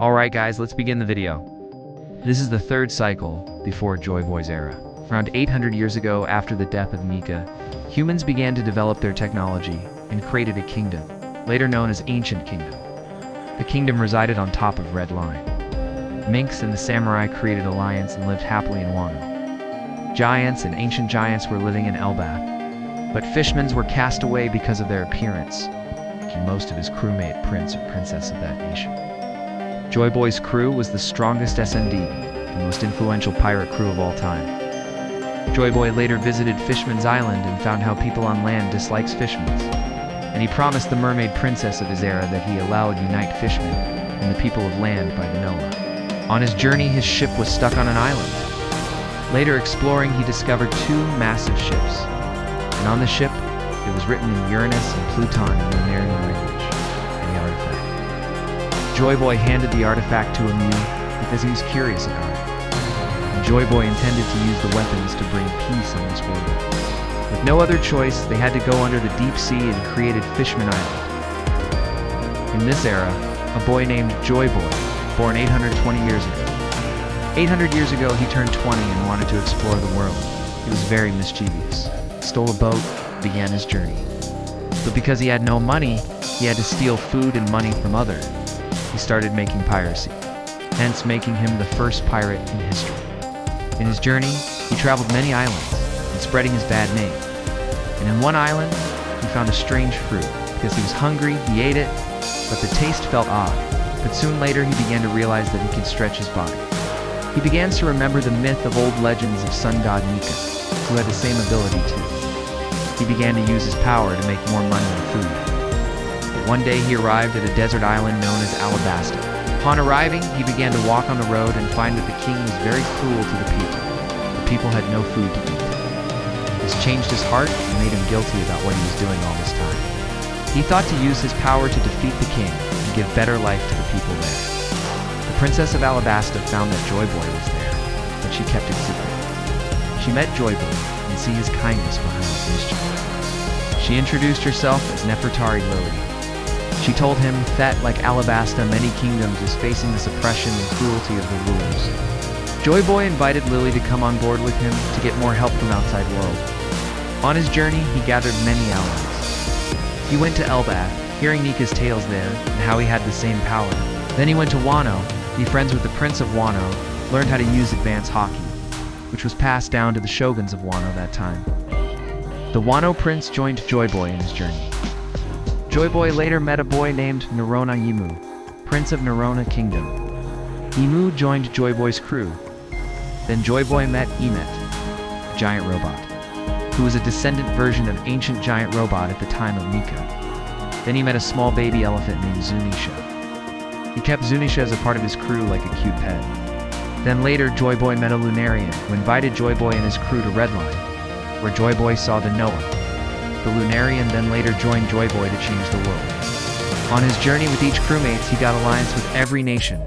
Alright guys, let's begin the video. This is the third cycle before Joy Boy's era. Around 800 years ago, after the death of Mika, humans began to develop their technology and created a kingdom, later known as Ancient Kingdom. The kingdom resided on top of Red Line. Minks and the samurai created alliance and lived happily in Wano. Giants and ancient giants were living in Elbath, but fishmen were cast away because of their appearance, making most of his crewmate prince or princess of that nation. Joy Boy's crew was the strongest SND, the most influential pirate crew of all time. Joy Boy later visited Fishman's Island and found how people on land dislikes Fishman's, and he promised the mermaid princess of his era that he allowed unite Fishmen and the people of land by the Noah. On his journey, his ship was stuck on an island. Later exploring, he discovered two massive ships, and on the ship, it was written in Uranus and Pluton in the Lunarian language, and the artifact. Joy Boy handed the artifact to Emu because he was curious about it. And Joy Boy intended to use the weapons to bring peace on this world. With no other choice, they had to go under the deep sea and created Fishman Island. In this era, a boy named Joy Boy, born 820 years ago. 800 years ago, he turned 20 and wanted to explore the world. He was very mischievous, stole a boat, began his journey. But because he had no money, he had to steal food and money from others. He started making piracy, hence making him the first pirate in history. In his journey, he traveled many islands and spreading his bad name. And in one island, he found a strange fruit. Because he was hungry, he ate it, but the taste felt odd. But soon later, he began to realize that he could stretch his body. He began to remember the myth of old legends of sun god Mika, who had the same ability too. He began to use his power to make more money and food. One day he arrived at a desert island known as Alabasta. Upon arriving, he began to walk on the road and find that the king was very cruel to the people. The people had no food to eat. This changed his heart and made him guilty about what he was doing all this time. He thought to use his power to defeat the king and give better life to the people there. The princess of Alabasta found that Joy Boy was there, but she kept it secret. She met Joy Boy and see his kindness behind his mischief. She introduced herself as Nefertari Lily. She told him that, like Alabasta, many kingdoms is facing the suppression and cruelty of the rulers. Joy Boy invited Lily to come on board with him to get more help from outside world. On his journey, he gathered many allies. He went to Elbath, hearing Nika's tales there and how he had the same power. Then he went to Wano, be friends with the Prince of Wano, learned how to use advanced Haki, which was passed down to the shoguns of Wano that time. The Wano prince joined Joy Boy in his journey. Joy Boy later met a boy named Narona Yimu, Prince of Narona Kingdom. Yimu joined Joy Boy's crew. Then Joy Boy met Emet, a giant robot, who was a descendant version of ancient giant robot at the time of Mika. Then he met a small baby elephant named Zunisha. He kept Zunisha as a part of his crew like a cute pet. Then later Joy Boy met a Lunarian who invited Joy Boy and his crew to Red Line, where Joy Boy saw the Noah. The Lunarian then later joined Joy Boy to change the world. On his journey with each crewmates, he got alliance with every nation,